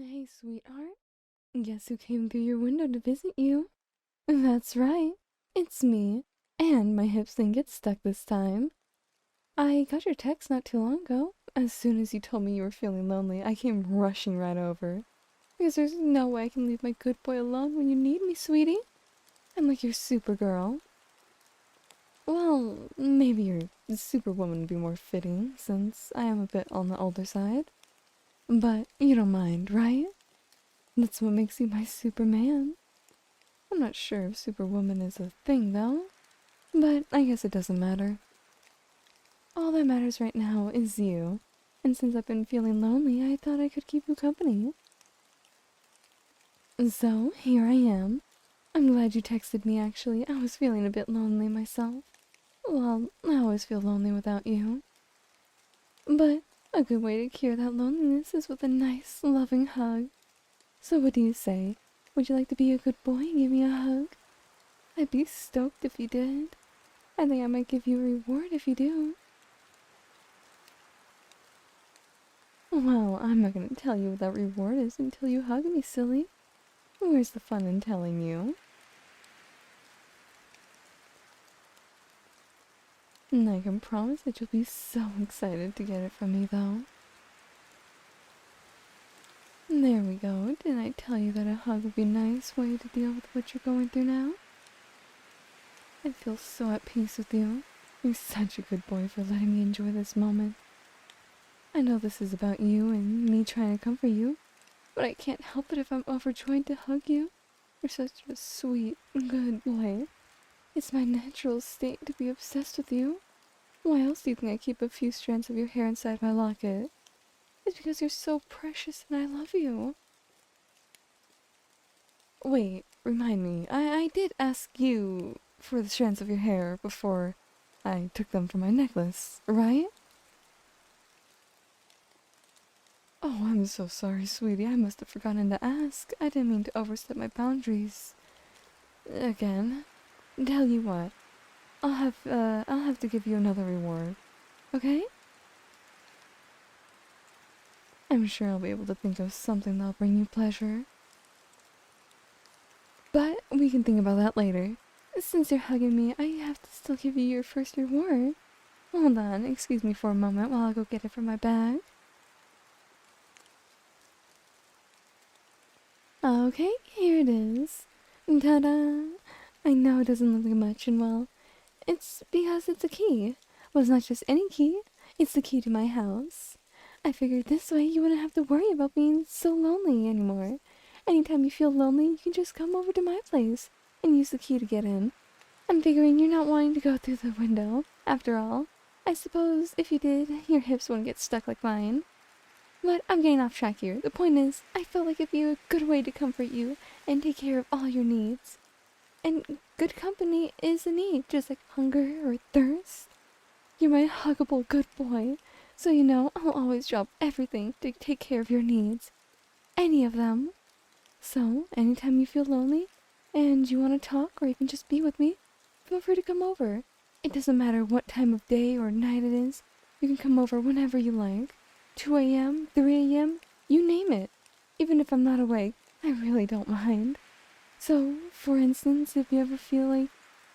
Hey, sweetheart. Guess who came through your window to visit you? That's right. It's me. And my hips didn't get stuck this time. I got your text not too long ago. As soon as you told me you were feeling lonely, I came rushing right over. Because there's no way I can leave my good boy alone when you need me, sweetie. I'm like your supergirl. Well, maybe your superwoman would be more fitting, since I am a bit on the older side. But you don't mind, right? That's what makes you my Superman. I'm not sure if Superwoman is a thing, though. But I guess it doesn't matter. All that matters right now is you. And since I've been feeling lonely, I thought I could keep you company. So, here I am. I'm glad you texted me, actually. I was feeling a bit lonely myself. Well, I always feel lonely without you. But a good way to cure that loneliness is with a nice, loving hug. So what do you say? Would you like to be a good boy and give me a hug? I'd be stoked if you did. I think I might give you a reward if you do. Well, I'm not going to tell you what that reward is until you hug me, silly. Where's the fun in telling you? And I can promise that you'll be so excited to get it from me, though. There we go. Didn't I tell you that a hug would be a nice way to deal with what you're going through now? I feel so at peace with you. You're such a good boy for letting me enjoy this moment. I know this is about you and me trying to comfort you, but I can't help it if I'm overjoyed to hug you. You're such a sweet, good boy. It's my natural state to be obsessed with you. Why else do you think I keep a few strands of your hair inside my locket? It's because you're so precious and I love you. Wait, remind me, I did ask you for the strands of your hair before I took them from my necklace, right? Oh, I'm so sorry, sweetie. I must have forgotten to ask. I didn't mean to overstep my boundaries. Again. Tell you what, I'll have to give you another reward, okay? I'm sure I'll be able to think of something that'll bring you pleasure. But we can think about that later. Since you're hugging me, I have to still give you your first reward. Hold on, excuse me for a moment while I go get it from my bag. Okay, here it is. Ta-da! I know it doesn't look like much, and well, it's because it's a key. Well, it's not just any key, it's the key to my house. I figured this way you wouldn't have to worry about being so lonely anymore. Anytime you feel lonely, you can just come over to my place and use the key to get in. I'm figuring you're not wanting to go through the window, after all. I suppose if you did, your hips wouldn't get stuck like mine. But I'm getting off track here. The point is, I felt like it'd be a good way to comfort you and take care of all your needs. And good company is a need, just like hunger or thirst. You're my huggable good boy, so you know I'll always drop everything to take care of your needs. Any of them. So, anytime you feel lonely, and you want to talk or even just be with me, feel free to come over. It doesn't matter what time of day or night it is, you can come over whenever you like. 2 a.m., 3 a.m., you name it. Even if I'm not awake, I really don't mind. So, for instance, if you ever feel like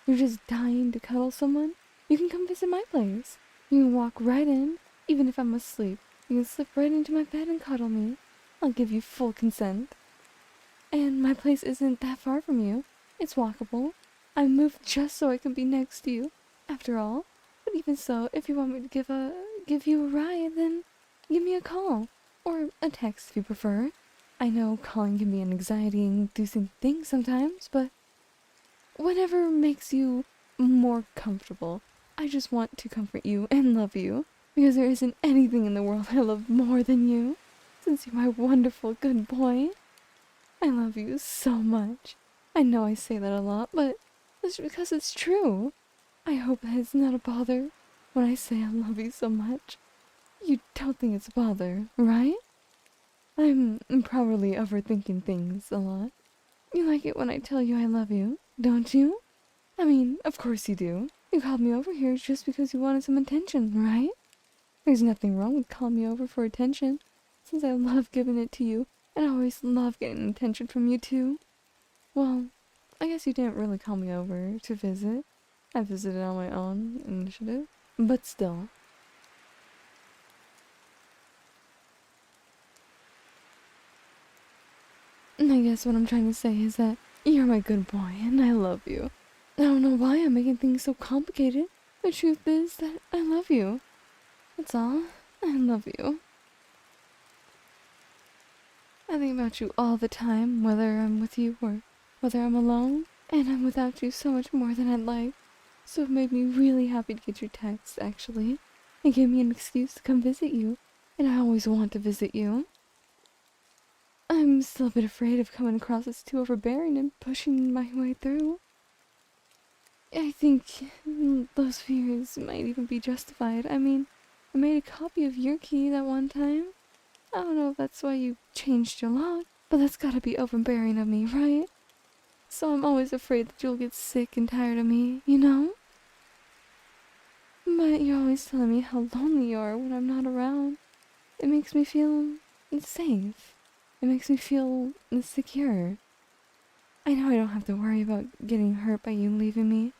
you're just dying to cuddle someone, you can come visit my place. You can walk right in, even if I'm asleep. You can slip right into my bed and cuddle me. I'll give you full consent. And my place isn't that far from you. It's walkable. I moved just so I can be next to you, after all. But even so, if you want me to give you a ride, then give me a call. Or a text if you prefer. I know calling can be an anxiety-inducing thing sometimes, but whatever makes you more comfortable. I just want to comfort you and love you, because there isn't anything in the world I love more than you, since you're my wonderful good boy. I love you so much. I know I say that a lot, but it's because it's true. I hope that it's not a bother when I say I love you so much. You don't think it's a bother, right? I'm probably overthinking things a lot. You like it when I tell you I love you, don't you? I mean, of course you do. You called me over here just because you wanted some attention, right? There's nothing wrong with calling me over for attention, since I love giving it to you And I always love getting attention from you too. Well, I guess you didn't really call me over to visit. I visited on my own initiative. But still. I guess what I'm trying to say is that you're my good boy and I love you. I don't know why I'm making things so complicated. The truth is that I love you. That's all. I love you. I think about you all the time, whether I'm with you or whether I'm alone. And I'm without you so much more than I'd like. So it made me really happy to get your text, actually. It gave me an excuse to come visit you. And I always want to visit you. I'm still a bit afraid of coming across as too overbearing and pushing my way through. I think those fears might even be justified. I mean, I made a copy of your key that one time. I don't know if that's why you changed your lock, but that's gotta be overbearing of me, right? So I'm always afraid that you'll get sick and tired of me, you know? But you're always telling me how lonely you are when I'm not around. It makes me feel safe. It makes me feel secure. I know I don't have to worry about getting hurt by you leaving me.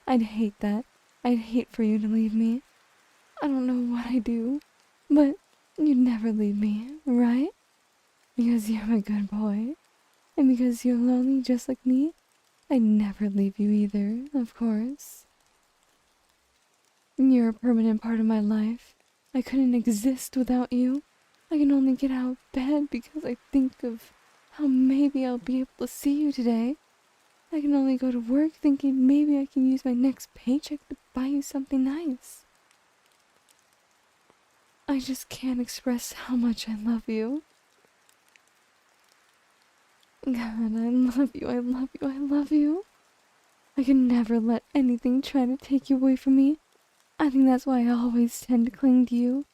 I'd hate that. I'd hate for you to leave me. I don't know what I'd do, but you'd never leave me, right? Because you're my good boy. And because you're lonely just like me, I'd never leave you either, of course. You're a permanent part of my life. I couldn't exist without you. I can only get out of bed because I think of how maybe I'll be able to see you today. I can only go to work thinking maybe I can use my next paycheck to buy you something nice. I just can't express how much I love you. God, I love you, I love you, I love you. I can never let anything try to take you away from me. I think that's why I always tend to cling to you.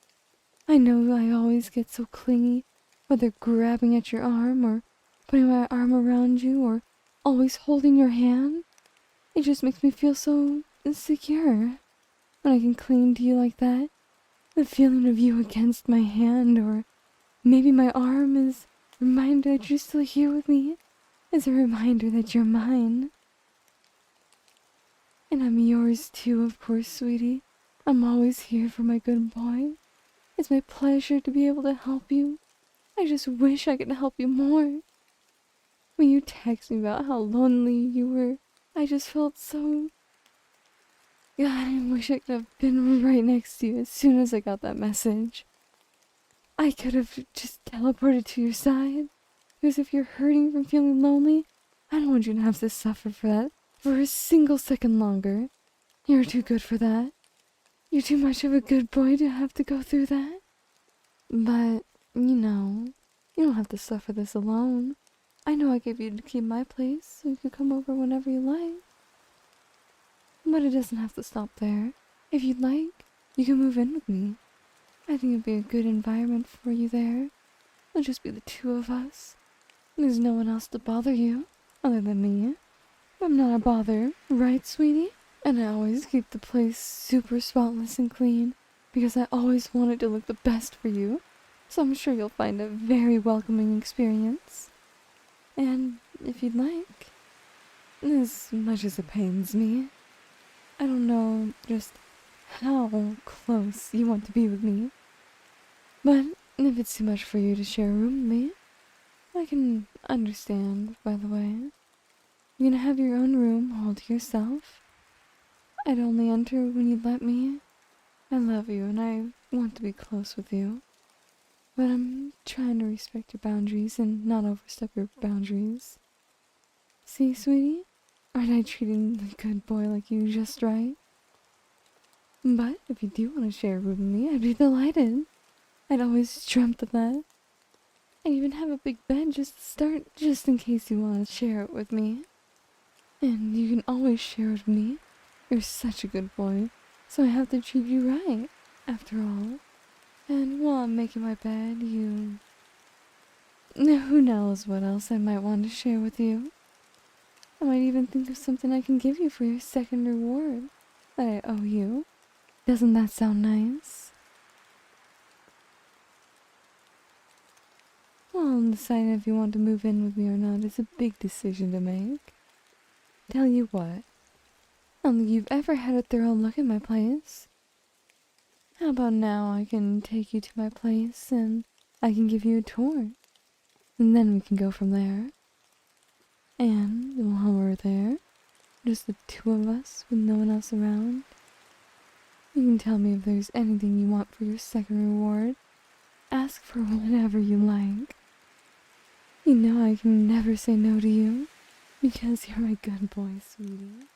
I know I always get so clingy, whether grabbing at your arm or putting my arm around you or always holding your hand. It just makes me feel so insecure when I can cling to you like that. The feeling of you against my hand or maybe my arm is a reminder that you're still here with me. Is a reminder that you're mine. And I'm yours too, of course, sweetie. I'm always here for my good boy. It's my pleasure to be able to help you. I just wish I could help you more. When you text me about how lonely you were, I just felt so... God, I wish I could have been right next to you as soon as I got that message. I could have just teleported to your side. Because if you're hurting from feeling lonely, I don't want you to have to suffer for that for a single second longer. You're too good for that. You're too much of a good boy to have to go through that. But, you don't have to suffer this alone. I know I gave you to keep my place, so you could come over whenever you like. But it doesn't have to stop there. If you'd like, you can move in with me. I think it'd be a good environment for you there. It'll just be the two of us. There's no one else to bother you, other than me. I'm not a bother, right, sweetie? And I always keep the place super spotless and clean, because I always want it to look the best for you. So I'm sure you'll find a very welcoming experience. And if you'd like, as much as it pains me, I don't know just how close you want to be with me. But if it's too much for you to share a room with me, I can understand, by the way. You're gonna have your own room all to yourself. I'd only enter when you'd let me. I love you and I want to be close with you. But I'm trying to respect your boundaries and not overstep your boundaries. See, sweetie? Aren't I treating the good boy like you just right? But if you do want to share a room with me, I'd be delighted. I'd always dreamt of that. I even have a big bed just to start, just in case you want to share it with me. And you can always share it with me. You're such a good boy, so I have to treat you right, after all. And while I'm making my bed, who knows what else I might want to share with you. I might even think of something I can give you for your second reward that I owe you. Doesn't that sound nice? Well, deciding if you want to move in with me or not is a big decision to make. Tell you what, I don't think you've ever had a thorough look at my place. How about now I can take you to my place and I can give you a tour, and then we can go from there. And while we're there, just the two of us with no one else around, you can tell me if there's anything you want for your second reward. Ask for whatever you like. You know I can never say no to you, because you're my good boy, sweetie.